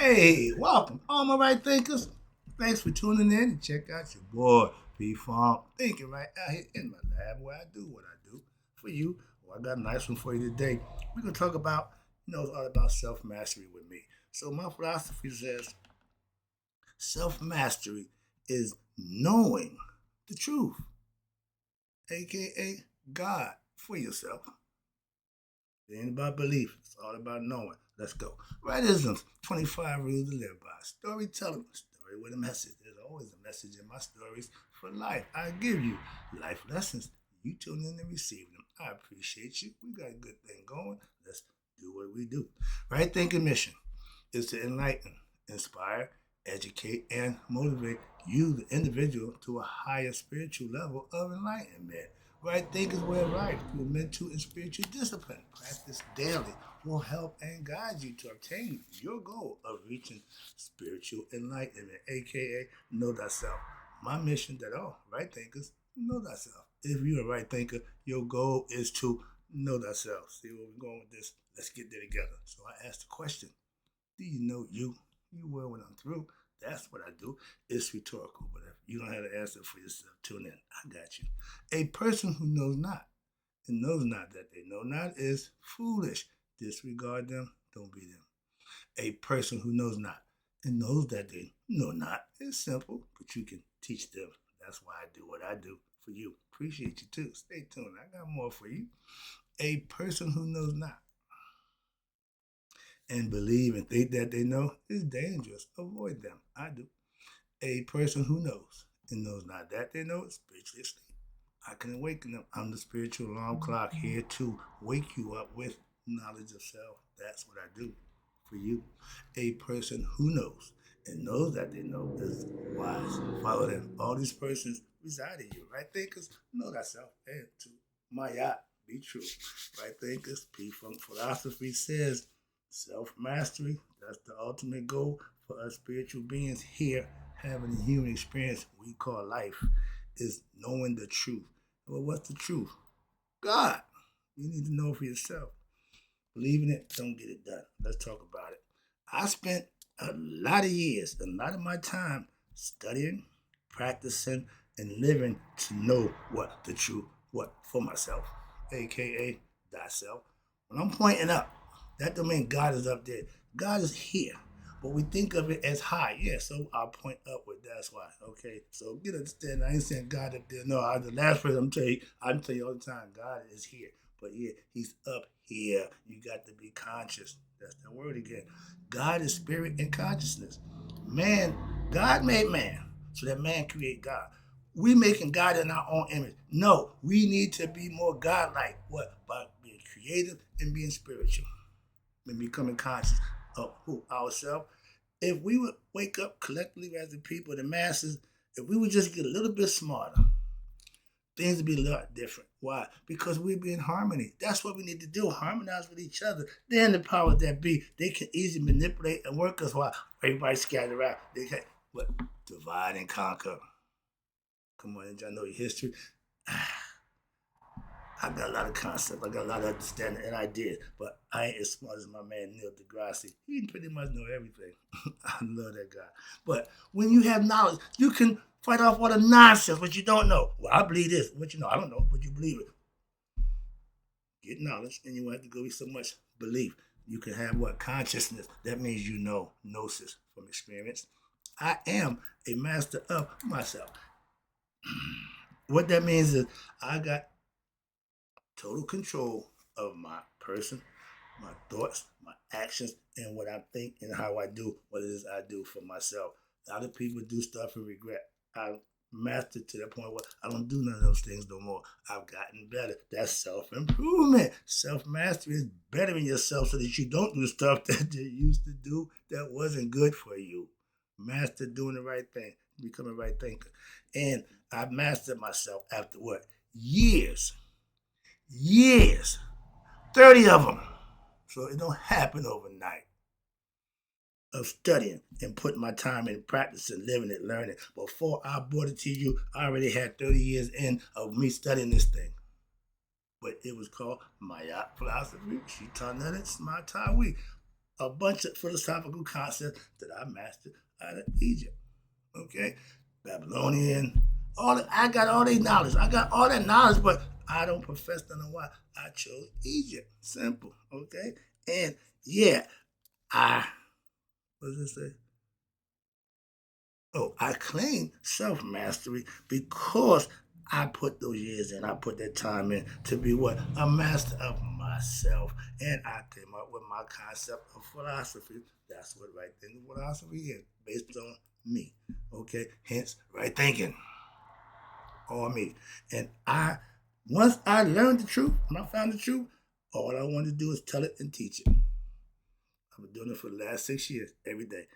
Hey, welcome, all my right thinkers. Thanks for tuning in and check out your boy P Funk thinking right out here in my lab where I do what I do for you. Well, I got a nice one for you today. We're gonna talk about, it's all about self mastery with me. So my philosophy says self mastery is knowing the truth, aka God, for yourself. It ain't about belief. It's all about knowing. Let's go. Rightisms, 25 rules to live by. Storytelling, story with a message. There's always a message in my stories for life. I give you life lessons. You tune in and receive them. I appreciate you. We got a good thing going. Let's do what we do. Right thinking mission is to enlighten, inspire, educate, and motivate you, the individual, to a higher spiritual level of enlightenment. Right thinking is way of life through mental and spiritual discipline. Practice daily will help and guide you to obtain your goal of reaching spiritual enlightenment, aka know thyself. My mission that all right thinkers know thyself. If you're a right thinker, your goal is to know thyself. See where we're going with this? Let's get there together. So I asked the question, do you know you? You will when I'm through. That's what I do. It's rhetorical, but if you don't have the answer for yourself, tune in. I got you. A person who knows not and knows not that they know not is foolish. Disregard them, don't be them. A person who knows not and knows that they know not is simple, but you can teach them. That's why I do what I do for you. Appreciate you too. Stay tuned. I got more for you. A person who knows not and believe and think that they know is dangerous. Avoid them. I do. A person who knows and knows not that they know is spiritually asleep. I can awaken them. I'm the spiritual alarm clock here to wake you up with knowledge of self. That's what I do for you. A person who knows and knows that they know is wise. Follow them. All these persons reside in you. Right thinkers, know thyself. And to my yacht, be true. Right thinkers, P Funk philosophy says self mastery. That's the ultimate goal for us spiritual beings here having a human experience we call life is knowing the truth. Well, what's the truth? God. You need to know for yourself. Believe in it, don't get it done. Let's talk about it. I spent a lot of years, a lot of my time studying, practicing, and living to know what the truth, what for myself, aka thyself. When I'm pointing up, that don't mean God is up there. God is here. But we think of it as high. Yeah, so I'll point upward. That's why. Okay. So get understand. I ain't saying God up there. No, the last person I'm telling you all the time, God is here. But yeah, he's up here. You got to be conscious. That's the word again. God is spirit and consciousness. Man, God made man. So that man create God. We making God in our own image. No, we need to be more God-like. What? By being creative and being spiritual and becoming conscious of who ourselves. If we would wake up collectively as the people, the masses, if we would just get a little bit smarter, things would be a lot different. Why? Because we'd be in harmony. That's what we need to do. Harmonize with each other. Then the powers that be, they can easily manipulate and work us while everybody scattered around. They can what? Divide and conquer. Come on, y'all know your history. I got a lot of concepts. I got a lot of understanding and ideas, but I ain't as smart as my man Neil deGrasse. He pretty much know everything. I love that guy. But when you have knowledge, you can fight off all the nonsense, what you don't know. Well, I believe this. What you know, I don't know, but you believe it. Get knowledge, and you won't have to go with so much belief. You can have what? Consciousness. That means you know, gnosis from experience. I am a master of myself. What that means is I got total control of my person, my thoughts, my actions, and what I think and how I do what it is I do for myself. A lot of people do stuff and regret. I mastered to that point where I don't do none of those things no more. I've gotten better. That's self improvement. Self mastery is bettering yourself so that you don't do stuff that you used to do that wasn't good for you. Master doing the right thing, become a right thinker. And I mastered myself after what? Years, 30 of them. So it don't happen overnight of studying and putting my time in practicing, living it, learning. Before I brought it to you, I already had 30 years in of me studying this thing. But it was called Maya philosophy. She taught that it's my Tawi. a bunch of philosophical concepts that I mastered out of Egypt. Okay? Babylonian, all that, I got all that knowledge. I got all that knowledge, but I don't profess to know why I chose Egypt. Simple. Okay? And yeah, what does it say? Oh, I claim self mastery because I put those years in. I put that time in to be what? A master of myself. And I came up with my concept of philosophy. That's what right thinking philosophy is, based on me. Okay? Hence, right thinking. All me. And once I learned the truth, when I found the truth, all I wanted to do is tell it and teach it. I've been doing it for the last 6 years, every day,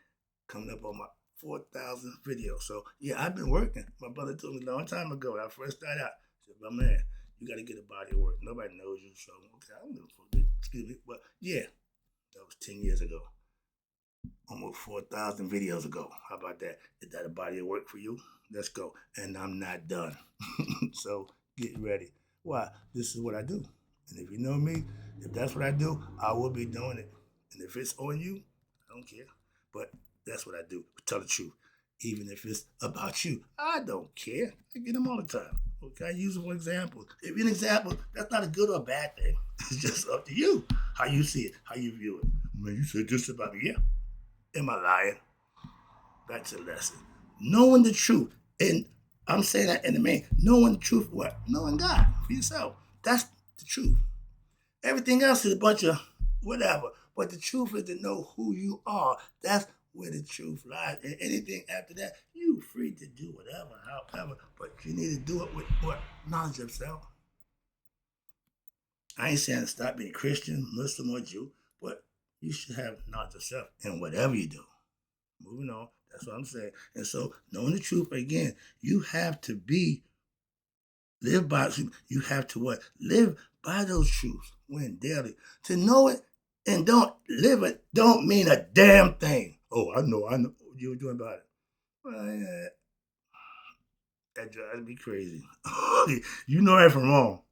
coming up on my 4,000 videos. So yeah, I've been working. My brother told me a long time ago when I first started out, he said, "My man, you got to get a body of work. Nobody knows you." So okay, I don't give a fuck. Excuse me, but yeah, that was 10 years ago, almost 4,000 videos ago. How about that? Is that a body of work for you? Let's go. And I'm not done. So get ready. Why? This is what I do. And if you know me, if that's what I do, I will be doing it. And if it's on you, I don't care. But that's what I do. Tell the truth. Even if it's about you, I don't care. I get them all the time. Okay, I use them for examples. If you're an example, that's not a good or a bad thing. It's just up to you. How you see it, how you view it. Man, you said this about me. Yeah. Am I lying? Back to the lesson. Knowing the truth. And I'm saying that in the main. Knowing the truth, what? Knowing God for yourself. That's the truth. Everything else is a bunch of whatever. But the truth is to know who you are. That's where the truth lies. And anything after that, you free to do whatever, however. But you need to do it with what? Knowledge of self. I ain't saying stop being Christian, Muslim, or Jew, but you should have knowledge of self in whatever you do. Moving on. That's what I'm saying. And so, knowing the truth, again, you have to live by it. You have to what? Live by those truths when daily. To know it and don't live it don't mean a damn thing. Oh, I know. What you were doing about it. Well, yeah, that drives me crazy. You know right from wrong.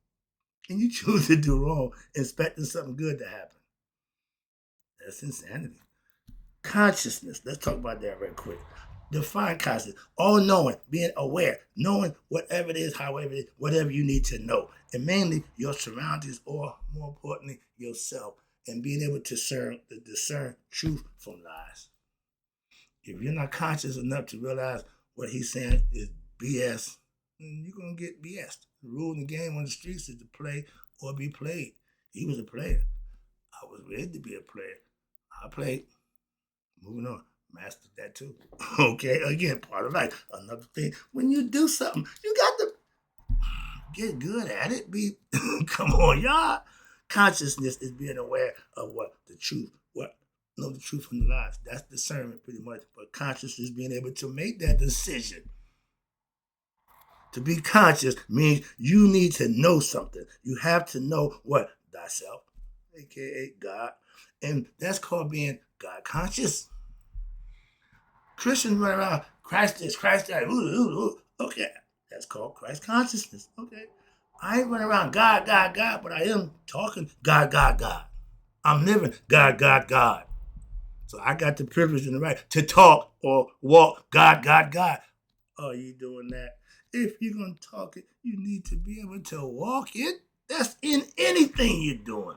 And you choose to do wrong, expecting something good to happen. That's insanity. Consciousness. Let's talk about that real quick. Define consciousness. All knowing, being aware, knowing whatever it is, however it is, whatever you need to know. And mainly your surroundings, or more importantly, yourself. And being able to discern truth from lies. If you're not conscious enough to realize what he's saying is BS, then you're going to get BS. The rule in the game on the streets is to play or be played. He was a player. I was ready to be a player. I played. Moving on. Mastered that too. Okay, again, part of life. Another thing, when you do something, you got to get good at it. Come on, y'all. Consciousness is being aware of what the truth, know the truth from the lies. That's discernment, pretty much. But consciousness is being able to make that decision. To be conscious means you need to know something. You have to know what? Thyself, aka God. And that's called being God conscious. Christians run around, Christ this, Christ that. Okay, that's called Christ consciousness. Okay. I ain't running around God, God, God, but I am talking God, God, God. I'm living God, God, God. So I got the privilege and the right to talk or walk God, God, God. Are you doing that? If you're going to talk it, you need to be able to walk it. That's in anything you're doing.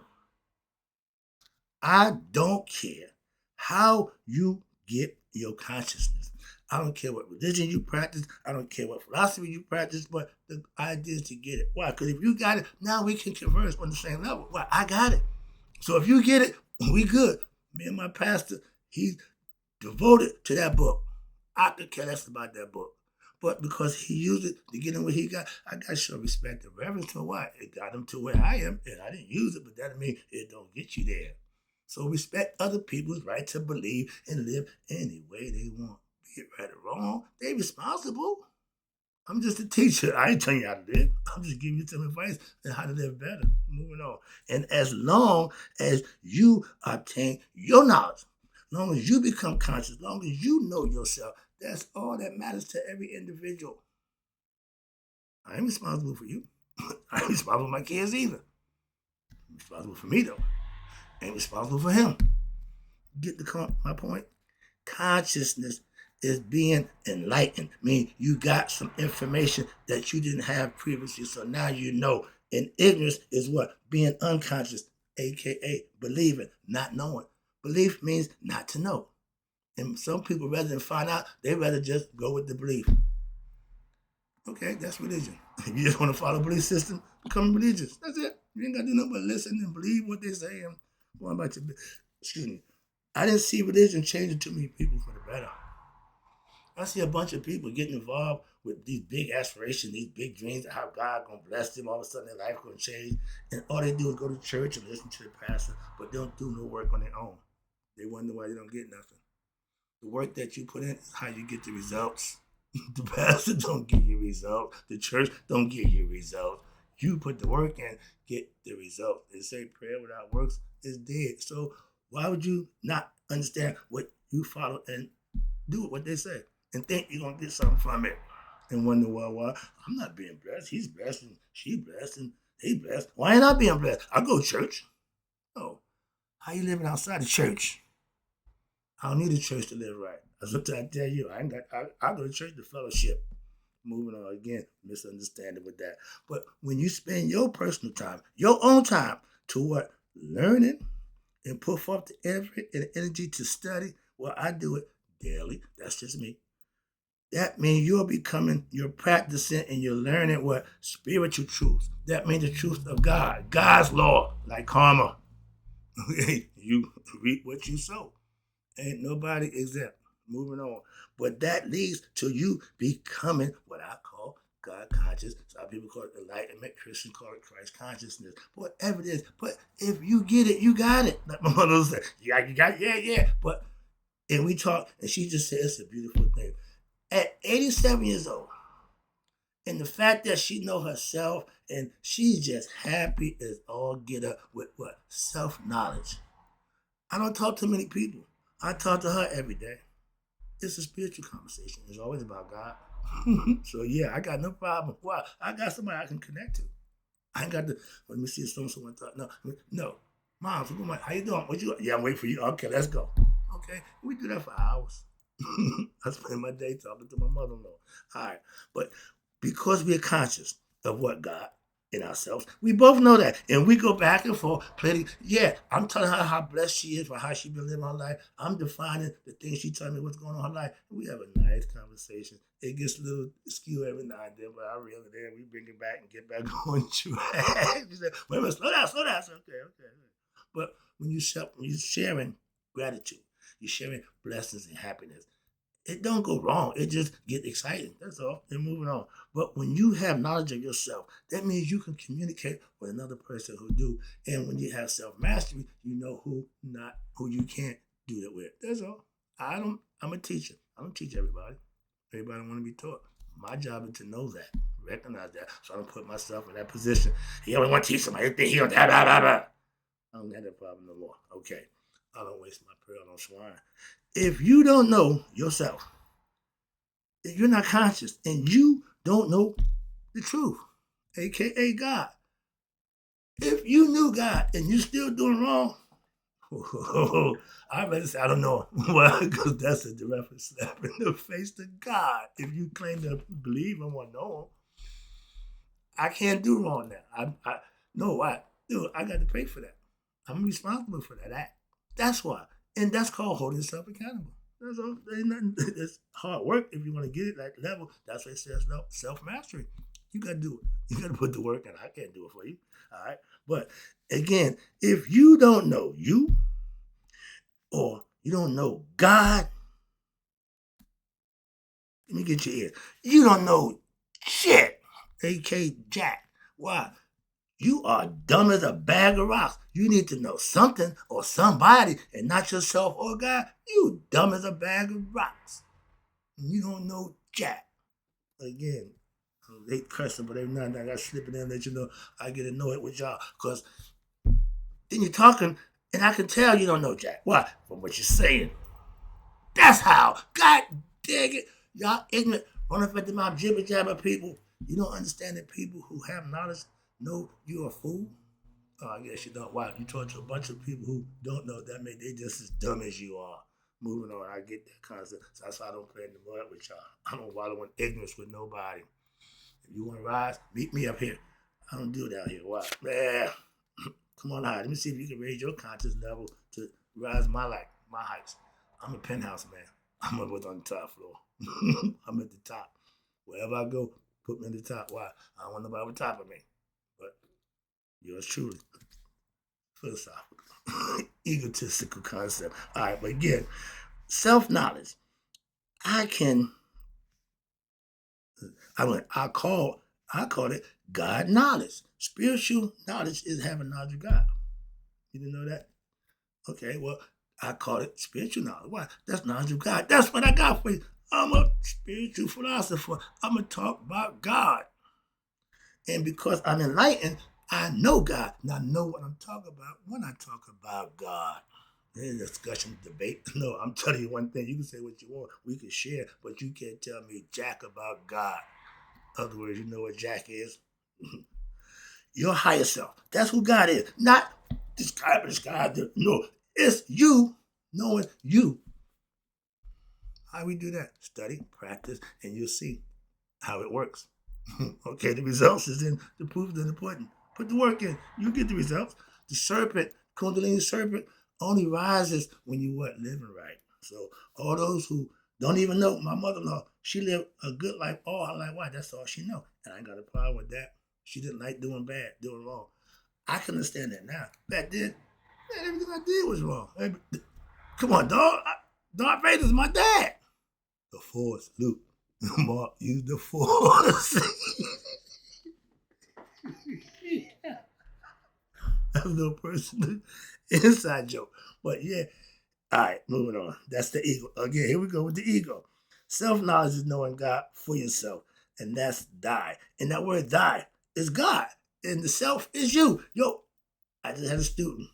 I don't care how you get your consciousness. I don't care what religion you practice. I don't care what philosophy you practice, but the idea is to get it. Why? Because if you got it, now we can converse on the same level. Why? I got it. So if you get it, we good. Me and my pastor, he's devoted to that book. I could care less about that book. But because he used it to get him what he got, I got to show respect and reverence to why. It got him to where I am, and I didn't use it, but that doesn't mean it don't get you there. So respect other people's right to believe and live any way they want. Be it right or wrong, they responsible. I'm just a teacher. I ain't telling you how to live. I'm just giving you some advice on how to live better. Moving on. And as long as you obtain your knowledge, as long as you become conscious, as long as you know yourself, that's all that matters to every individual. I ain't responsible for you. I ain't responsible for my kids either. I'm responsible for me though. I ain't responsible for him. Get my point? Consciousness is being enlightened. I mean, you got some information that you didn't have previously, so now you know. And ignorance is what? Being unconscious, aka believing, not knowing. Belief means not to know. And some people, rather than find out, they rather just go with the belief. Okay, that's religion. If you just want to follow a belief system, become religious. That's it. You ain't got to do nothing but listen and believe what they say. And what about your, excuse me. I didn't see religion changing too many people for the better. I see a bunch of people getting involved with these big aspirations, these big dreams of how God gonna bless them. All of a sudden, their life gonna change, and all they do is go to church and listen to the pastor, but they don't do no work on their own. They wonder why they don't get nothing. The work that you put in is how you get the results. The pastor don't give you results. The church don't give you results. You put the work in, get the result. They say prayer without works is dead. So why would you not understand what you follow and do what they say and think you're gonna get something from it and wonder why I'm not being blessed. He's blessed and she blessed and he blessed. Why ain't I being blessed? I go to church. Oh, how you living outside the church? I don't need a church to live right. That's what I tell you. I go to church to fellowship. Moving on again, misunderstanding with that. But when you spend your personal time, your own time toward learning and put forth the effort and energy to study, well, I do it daily. That's just me. That means you're practicing and you're learning what spiritual truths. That means the truth of God, God's law, like karma. You reap what you sow. Ain't nobody exempt. Moving on. But that leads to you becoming what I call God conscious. Some people call it enlightenment. Christians call it Christ consciousness. Whatever it is. But if you get it, you got it. Like my mother said, yeah, you got it. Yeah. But, and we talk, and she just said it's a beautiful thing. At 87 years old, and the fact that she know herself, and she's just happy as all get up with what? Self-knowledge. I don't talk to many people. I talk to her every day. It's a spiritual conversation. It's always about God. So yeah, I got no problem. Why? I got somebody I can connect to. I ain't got to, let me see if someone talk. No. Mom, how you doing? What you? Yeah, I'm waiting for you. Okay, let's go. Okay, we do that for hours. I spend my day talking to my mother-in-law. All right, but because we're conscious of what God in ourselves, we both know that, and we go back and forth. Yeah, I'm telling her how blessed she is for how she been living her life. I'm defining the things she telling me what's going on in her life. We have a nice conversation. It gets a little skewed every now and then, but I reel it in. We bring it back and get back on track. She said, "Wait a minute, slow down." I said, okay. But when you're sharing gratitude, you're sharing blessings and happiness. It don't go wrong. It just get exciting. That's all. And moving on. But when you have knowledge of yourself, that means you can communicate with another person who do. And when you have self-mastery, you know who you can't do that with. That's all. I'm a teacher. I don't teach everybody. Everybody want to be taught. My job is to know that, recognize that. So I don't put myself in that position. He only want to teach somebody. He don't blah, blah, blah. I don't have that problem no more. Okay. I don't waste my pearl on swine. If you don't know yourself, if you're not conscious and you don't know the truth, aka God, if you knew God and you're still doing wrong, I'd rather say I don't know. Why? Because that's a direct slap in the face to God. If you claim to believe him or know him, I can't do wrong now. I no, why? Dude, I got to pay for that. I'm responsible for that act. That's why. And that's called holding yourself accountable. That's all. There's nothing. It's hard work if you want to get it at that level. That's why it says self-mastery. You got to do it. You got to put the work in. I can't do it for you. All right. But again, if you don't know you or you don't know God, let me get your ear. You don't know shit, A.K. Jack. Why? You are dumb as a bag of rocks. You need to know something or somebody and not yourself or God. You dumb as a bag of rocks. You don't know jack. Again, I hate cussing, but every now and then I got to slip it in and let you know I get annoyed with y'all. Because then you're talking and I can tell you don't know jack. Why? From what you're saying. That's how. God dang it. Y'all ignorant, running for the mouth, jibber jabber people. You don't understand that people who have knowledge know you're a fool. Oh, I guess you don't. Why? You talk to a bunch of people who don't know that means they just as dumb as you are. Moving on, I get that concept. So that's why I don't play in the mud with y'all. I don't wallow in ignorance with nobody. If you want to rise, meet me up here. I don't do it out here. Why? Man, come on high. Let me see if you can raise your conscious level to rise my heights. I'm a penthouse man. I'm up on the top floor. I'm at the top. Wherever I go, put me at the top. Why? I don't want nobody on top of me. But yours truly, philosophical, egotistical concept. All right, but again, self-knowledge. I can. I call it God knowledge. Spiritual knowledge is having knowledge of God. You didn't know that? Okay, well, I call it spiritual knowledge. Why? That's knowledge of God. That's what I got for you. I'm a spiritual philosopher. I'm going to talk about God. And because I'm enlightened, I know God. And I know what I'm talking about when I talk about God. In discussion, debate. No, I'm telling you one thing. You can say what you want. We can share, but you can't tell me jack about God. In other words, you know what jack is? Your higher self. That's who God is. Not describe. No, it's you knowing you. How we do that? Study, practice, and you'll see how it works. Okay, the results is in the proof in the pudding. Put the work in. You get the results. The serpent, Kundalini serpent, only rises when you living right. So all those who don't even know, my mother-in-law, she lived a good life all her life. Why? That's all she know. And I ain't got a problem with that. She didn't like doing bad, doing wrong. I can understand that now. Back then, man, everything I did was wrong. Come on, dog. Darth Vader's my dad. The Force, Luke. Mark, use the Force. That's no personal inside joke. But yeah, all right, moving on. That's the ego. Again, here we go with the ego. Self-knowledge is knowing God for yourself, and that's die. And that word die is God, and the self is you. Yo, I just had a student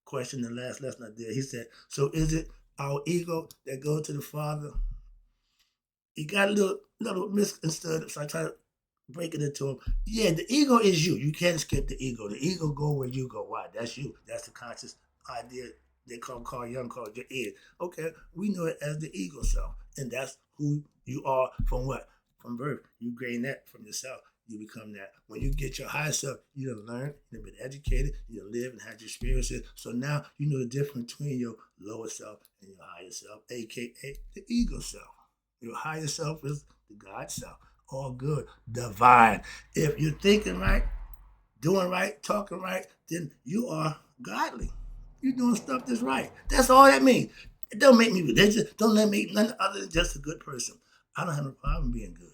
question the last lesson I did. He said, so is it our ego that goes to the Father? He got a little misunderstood, so I try to break it into him. Yeah, the ego is you. You can't escape the ego. The ego go where you go. Why? That's you. That's the conscious idea they call Carl Jung called your id. Okay, we know it as the ego self, and that's who you are from what? From birth. You gain that from yourself. You become that. When you get your higher self, you done learned, you've been educated, you done lived and had your experiences. So now you know the difference between your lower self and your higher self, aka the ego self. Your higher self is the God self. All good, divine. If you're thinking right, doing right, talking right, then you are godly. You're doing stuff that's right. That's all that means. It don't make me religious. Don't let me nothing other than just a good person. I don't have a problem being good.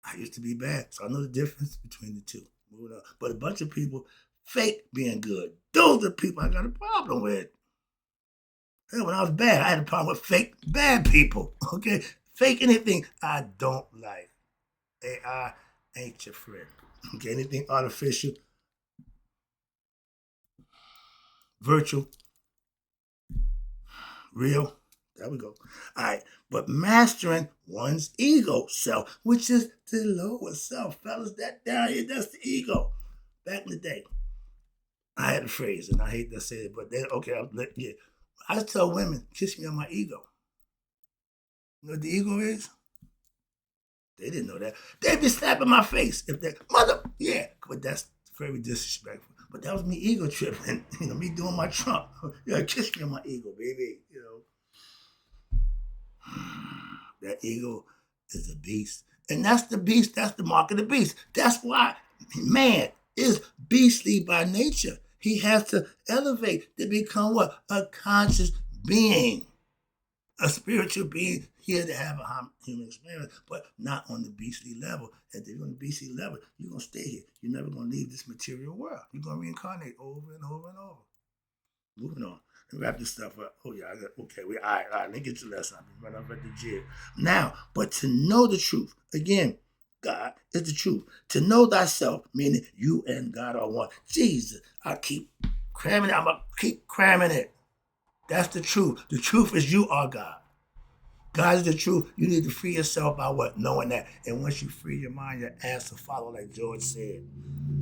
I used to be bad, so I know the difference between the two. Moving on. But a bunch of people fake being good. Those are the people I got a problem with. Hell, when I was bad, I had a problem with fake bad people. Okay? Fake anything I don't like. AI ain't your friend. Okay? Anything artificial, virtual, real. There we go. All right. But mastering one's ego self, which is the lower self. Fellas, that down here, that's the ego. Back in the day, I had a phrase, and I hate to say it, but then, okay, I just tell women, kiss me on my ego. You know what the ego is? They didn't know that. They'd be slapping my face if they, mother, yeah, but that's very disrespectful. But that was me ego tripping, me doing my Trump. Yeah, kiss me on my ego, baby. That ego is a beast. And that's the beast, that's the mark of the beast. That's why man is beastly by nature. He has to elevate to become what? A conscious being. A spiritual being here to have a human experience, but not on the beastly level. If you're on the beastly level, you're going to stay here. You're never going to leave this material world. You're going to reincarnate over and over and over. Moving on. And wrap this stuff up. Oh, yeah, okay. All right. Let me get your lesson. I've been running up at the gym. Now, but to know the truth, again, God is the truth. To know thyself, meaning you and God are one. Jesus, I keep cramming it. I'm going to keep cramming it. That's the truth. The truth is you are God. God is the truth. You need to free yourself by what? Knowing that. And once you free your mind, your ass will follow, like George said.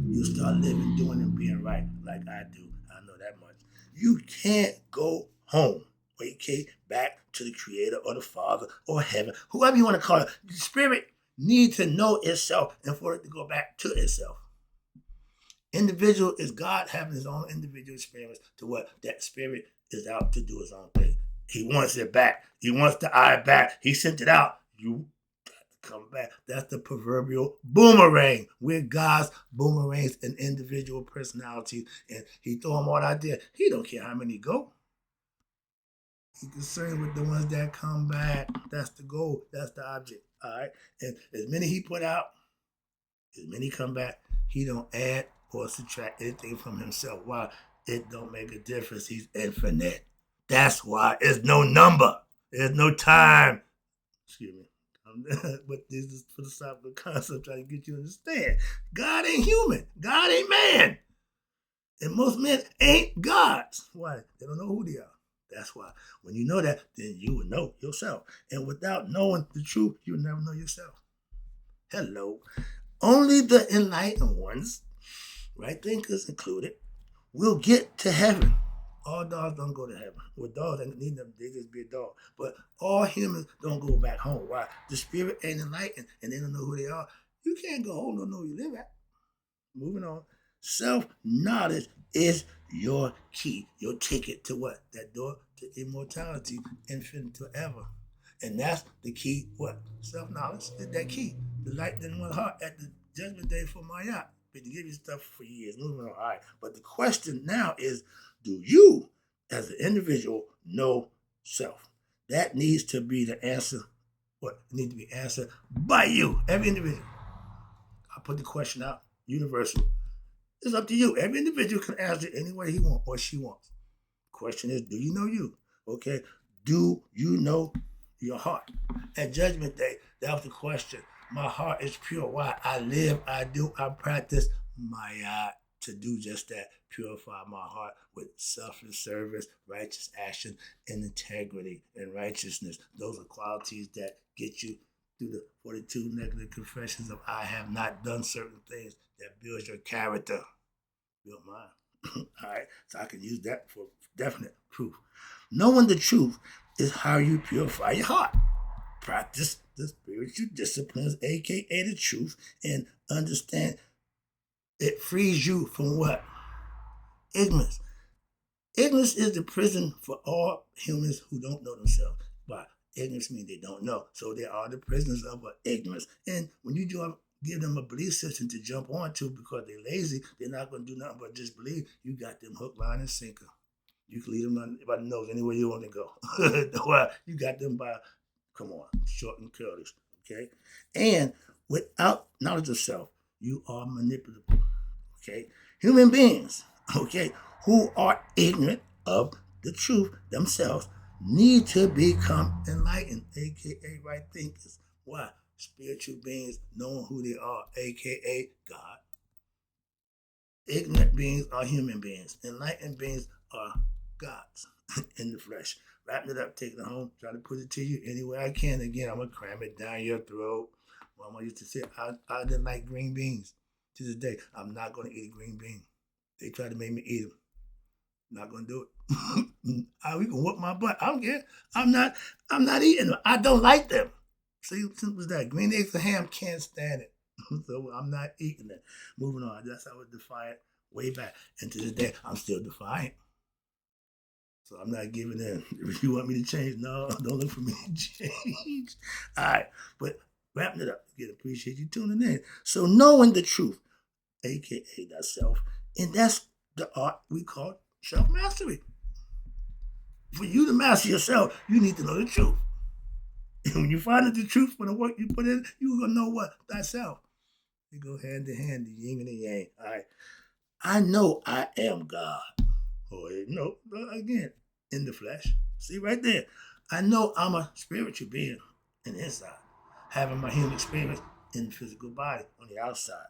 You start living, doing, and being right, like I do. I know that much. You can't go home, okay, back to the Creator or the Father or heaven, whoever you want to call it. The Spirit needs to know itself and for it to go back to itself. Individual is God having his own individual experience to what that Spirit is out to do his own thing. He wants it back. He wants the eye back. He sent it out. You come back. That's the proverbial boomerang. We're God's boomerangs and individual personalities. And he throw them all out there. He don't care how many go. He's concerned with the ones that come back. That's the goal. That's the object. All right. And as many he put out, as many come back, he don't add or subtract anything from himself. Why? It don't make a difference. He's infinite. That's why there's no number. There's no time. Excuse me. But this is philosophical concept trying to get you to understand. God ain't human. God ain't man. And most men ain't gods. Why? They don't know who they are. That's why. When you know that, then you will know yourself. And without knowing the truth, you'll never know yourself. Hello. Only the enlightened ones, right thinkers included, will get to heaven. All dogs don't go to heaven. Well, dogs don't need them. They just be a dog. But all humans don't go back home. Why? The Spirit ain't enlightened and they don't know who they are. You can't go home, don't know where you live at. Moving on. Self-knowledge is your key, your ticket to what? That door to immortality, infinite forever. And that's the key, what? Self-knowledge is that key. The light in one heart at the judgment day for my yacht. Been to give you stuff for years. Moving on. All right. But the question now is, do you, as an individual, know self? That needs to be the answer. What needs to be answered by you, every individual. I put the question out, universal. It's up to you. Every individual can answer it any way he wants or she wants. Question is, do you know you? Okay. Do you know your heart? At Judgment Day, that was the question. My heart is pure. Why? I live, I do, I practice my to do just that. Purify my heart with selfless service, righteous action, and integrity and righteousness. Those are qualities that get you through the 42 negative confessions of I have not done certain things that builds your character. Build mine. All right. So I can use that for definite proof. Knowing the truth is how you purify your heart. Practice the spiritual disciplines, aka the truth, and understand it frees you from what? Ignorance. Ignorance is the prison for all humans who don't know themselves. But ignorance means they don't know. So they are the prisoners of ignorance. And when you give them a belief system to jump onto because they're lazy, they're not going to do nothing but just believe. You got them hook, line, and sinker. You can lead them by the nose anywhere you want to go. Well, you got them by, come on, short and curly. Okay? And without knowledge of self, you are manipulable. Okay? Human beings, okay, who are ignorant of the truth themselves need to become enlightened, aka right thinkers. Why? Spiritual beings knowing who they are, aka God. Ignorant beings are human beings. Enlightened beings are gods in the flesh. Wrapping it up, taking it home, try to put it to you any way I can. Again, I'm going to cram it down your throat. Mama used to say, I didn't like green beans. To this day, I'm not going to eat a green bean. They tried to make me eat them. Not going to do it. We can whoop my butt. I don't care. I'm not eating them. I don't like them. See, simple as that. Green eggs and ham, can't stand it. So I'm not eating it. Moving on. That's how I was defiant way back. And to this day, I'm still defiant. So I'm not giving in. If you want me to change, no, don't look for me to change. All right. But wrapping it up. Again, appreciate you tuning in. So knowing the truth, aka that self, and that's the art we call self-mastery. For you to master yourself, you need to know the truth. And when you find out the truth from the work you put in, you're going to know what? Thyself. They go hand in hand, the yin and the yang. All right. I know I am God. Or no, again, in the flesh. See right there. I know I'm a spiritual being in the inside, having my human experience in the physical body on the outside.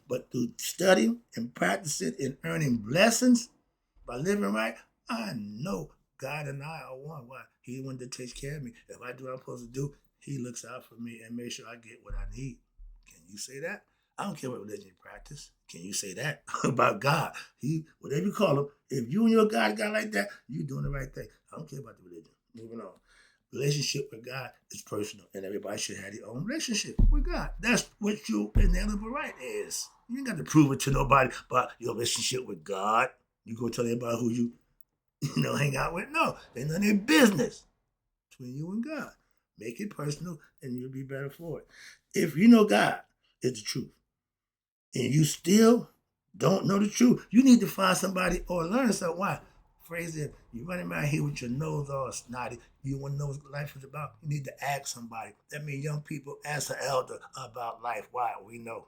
But through studying and practicing and earning blessings by living right, I know God and I are one. Why? He the one that takes care of me. If I do what I'm supposed to do, he looks out for me and makes sure I get what I need. Can you say that? I don't care what religion you practice. Can you say that about God? He, whatever you call him, if you and your God got like that, you're doing the right thing. I don't care about the religion. Moving on. Relationship with God is personal, and everybody should have their own relationship with God. That's what your inalienable right is. You ain't got to prove it to nobody about your relationship with God. You go tell everybody who you hang out with. No, they none of their business between you and God. Make it personal, and you'll be better for it. If you know God is the truth, and you still don't know the truth, you need to find somebody or learn something. Why? Phrase it. You running around here with your nose all snotty. You want to know what life is about. You need to ask somebody. That means young people ask an elder about life. Why? We know.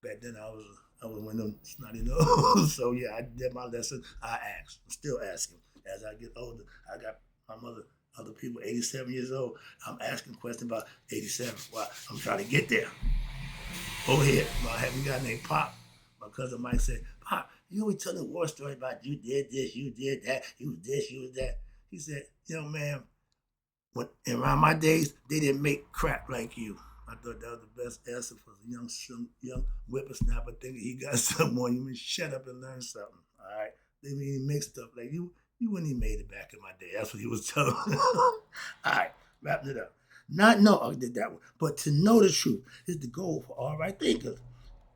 Back then I was one of them snotty nose. So yeah, I did my lesson. I asked. I'm still asking. As I get older, I got my mother, other people, 87 years old. I'm asking questions about 87. Why? I'm trying to get there. Over here, I have a guy named Pop. My cousin Mike said, Pop, you always telling war story about you did this, you did that, you was this, you was that. He said, man, when around my days, they didn't make crap like you. I thought that was the best answer for a young whippersnapper thinking he got something on you. Shut up and learn something. All right. They didn't make stuff like you. You wouldn't even made it back in my day. That's what he was telling me. All right, wrapping it up. I did that one. But to know the truth is the goal for all right thinkers.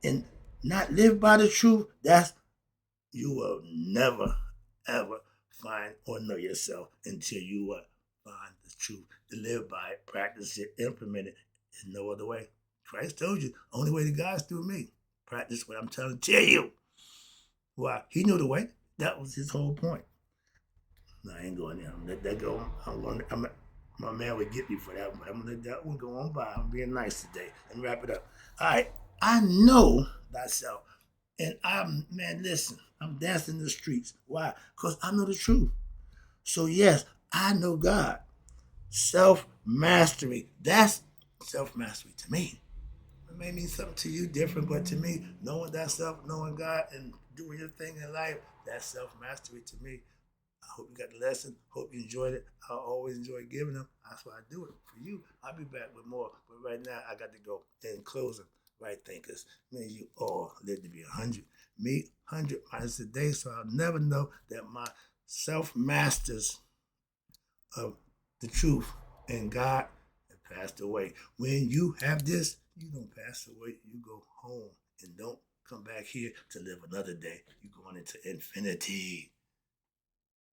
And not live by the truth, that's you will never, ever find or know yourself until you find the truth. To live by it, practice it, implement it in no other way. Christ told you, only way to God is through me. Practice what I'm telling you. Why? He knew the way. That was his whole point. No, I ain't going there. I'm gonna let that go. My man would get me for that one. I'm gonna let that one go on by. I'm being nice today and wrap it up. All right. I know thyself. And listen, I'm dancing in the streets. Why? Because I know the truth. So yes, I know God. Self-mastery. That's self-mastery to me. It may mean something to you different, but to me, knowing thyself, knowing God, and doing your thing in life, that's self-mastery to me. I hope you got the lesson. Hope you enjoyed it. I always enjoy giving them. That's why I do it. For you, I'll be back with more. But right now, I got to go. In closing, right thinkers, may you all live to be 100. Me, 100 minus a day, so I'll never know that my self-masters of the truth and God have passed away. When you have this, you don't pass away. You go home and don't come back here to live another day. You're going into infinity.